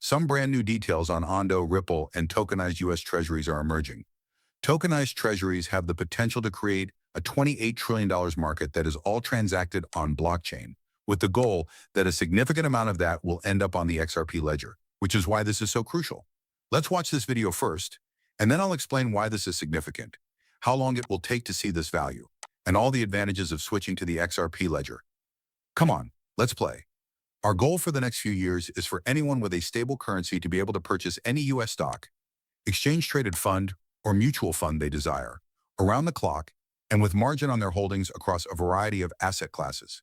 Some brand new details on Ondo, Ripple, and tokenized U.S. treasuries are emerging. Tokenized treasuries have the potential to create a $28 trillion market that is all transacted on blockchain, with the goal that a significant amount of that will end up on the XRP ledger, which is why this is so crucial. Let's watch this video first, and then I'll explain why this is significant, how long it will take to see this value, and all the advantages of switching to the XRP ledger. Come on, let's play. Our goal for the next few years is for anyone with a stable currency to be able to purchase any U.S. stock, exchange-traded fund, or mutual fund they desire, around the clock, and with margin on their holdings across a variety of asset classes.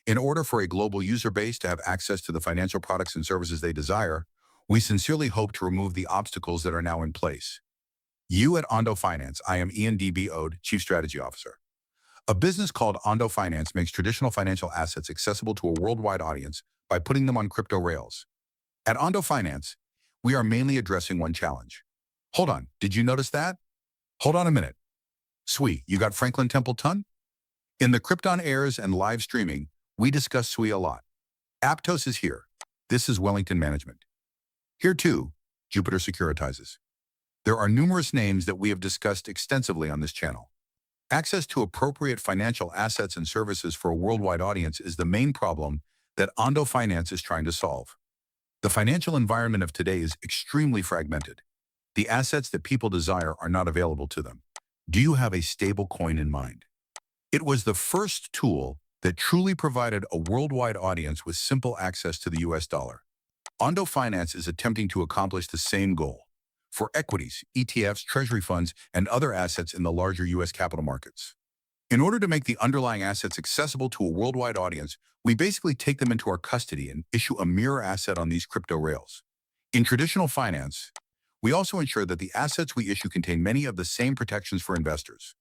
In order for a global user base to have access to the financial products and services they desire, we sincerely hope to remove the obstacles that are now in place. You at Ondo Finance, I am Ian D.B. Ode, Chief Strategy Officer. A business called Ondo Finance makes traditional financial assets accessible to a worldwide audience by putting them on crypto rails. At Ondo Finance, we are mainly addressing one challenge. Hold on, did you notice that? Hold on a minute. Sui, you got Franklin Templeton? In the Krypton Airs and live streaming, we discuss Sui a lot. Aptos is here. This is Wellington Management. Here too, Jupiter Securitizes. There are numerous names that we have discussed extensively on this channel. Access to appropriate financial assets and services for a worldwide audience is the main problem that Ondo Finance is trying to solve. The financial environment of today is extremely fragmented. The assets that people desire are not available to them. Do you have a stable coin in mind? It was the first tool that truly provided a worldwide audience with simple access to the US dollar. Ondo Finance is attempting to accomplish the same goal for equities, ETFs, treasury funds, and other assets in the larger U.S. capital markets. In order to make the underlying assets accessible to a worldwide audience, we basically take them into our custody and issue a mirror asset on these crypto rails. In traditional finance, we also ensure that the assets we issue contain many of the same protections for investors.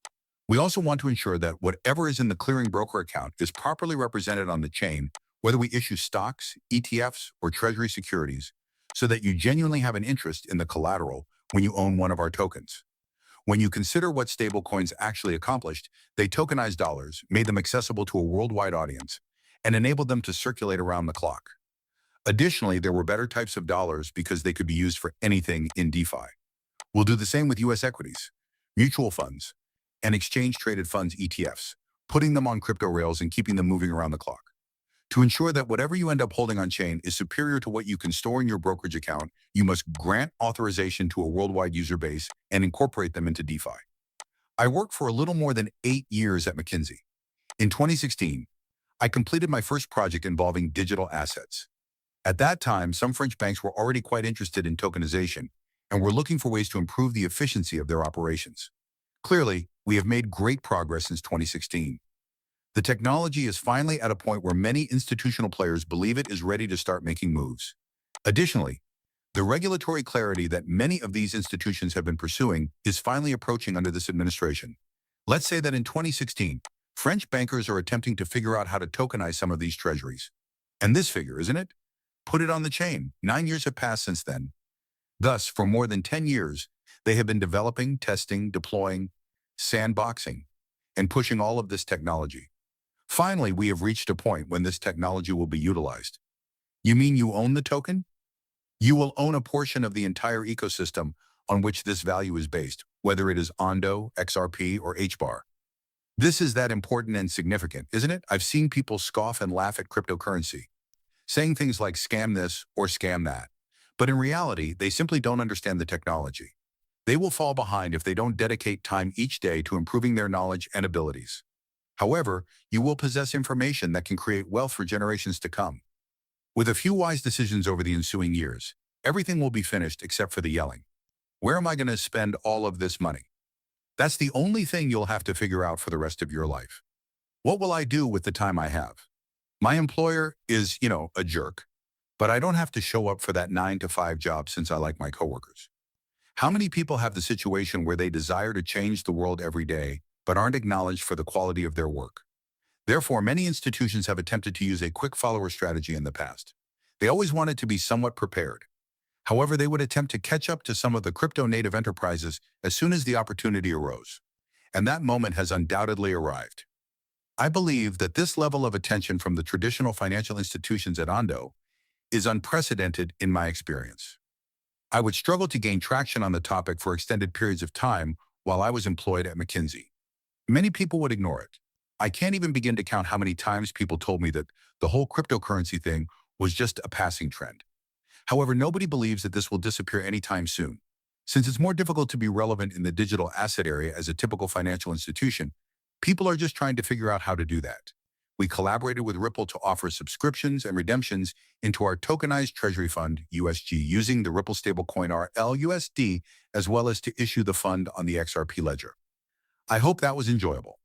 We also want to ensure that whatever is in the clearing broker account is properly represented on the chain, whether we issue stocks, ETFs, or treasury securities, so that you genuinely have an interest in the collateral when you own one of our tokens. When you consider what stablecoins actually accomplished, they tokenized dollars, made them accessible to a worldwide audience, and enabled them to circulate around the clock. Additionally, there were better types of dollars because they could be used for anything in DeFi. We'll do the same with U.S. equities, mutual funds, and exchange-traded funds ETFs, putting them on crypto rails and keeping them moving around the clock. To ensure that whatever you end up holding on chain is superior to what you can store in your brokerage account, you must grant authorization to a worldwide user base and incorporate them into DeFi. I worked for a little more than 8 years at McKinsey. In 2016, I completed my first project involving digital assets. At that time, some French banks were already quite interested in tokenization and were looking for ways to improve the efficiency of their operations. Clearly, we have made great progress since 2016. The technology is finally at a point where many institutional players believe it is ready to start making moves. Additionally, the regulatory clarity that many of these institutions have been pursuing is finally approaching under this administration. Let's say that in 2016, French bankers are attempting to figure out how to tokenize some of these treasuries. And this figure, isn't it? Put it on the chain. 9 years have passed since then. Thus, for more than 10 years, they have been developing, testing, deploying, sandboxing, and pushing all of this technology. Finally, we have reached a point when this technology will be utilized. You mean you own the token? You will own a portion of the entire ecosystem on which this value is based, whether it is Ondo, XRP, or HBAR. This is that important and significant, isn't it? I've seen people scoff and laugh at cryptocurrency, saying things like scam this or scam that. But in reality, they simply don't understand the technology. They will fall behind if they don't dedicate time each day to improving their knowledge and abilities. However, you will possess information that can create wealth for generations to come. With a few wise decisions over the ensuing years, everything will be finished except for the yelling. Where am I going to spend all of this money? That's the only thing you'll have to figure out for the rest of your life. What will I do with the time I have? My employer is, a jerk, but I don't have to show up for that 9-to-5 job since I like my coworkers. How many people have the situation where they desire to change the world every day, but aren't acknowledged for the quality of their work? Therefore, many institutions have attempted to use a quick follower strategy in the past. They always wanted to be somewhat prepared. However, they would attempt to catch up to some of the crypto-native enterprises as soon as the opportunity arose. And that moment has undoubtedly arrived. I believe that this level of attention from the traditional financial institutions at Ondo is unprecedented in my experience. I would struggle to gain traction on the topic for extended periods of time while I was employed at McKinsey. Many people would ignore it. I can't even begin to count how many times people told me that the whole cryptocurrency thing was just a passing trend. However, nobody believes that this will disappear anytime soon. Since it's more difficult to be relevant in the digital asset area as a typical financial institution, people are just trying to figure out how to do that. We collaborated with Ripple to offer subscriptions and redemptions into our tokenized treasury fund, USG, using the Ripple stablecoin RLUSD, as well as to issue the fund on the XRP ledger. I hope that was enjoyable.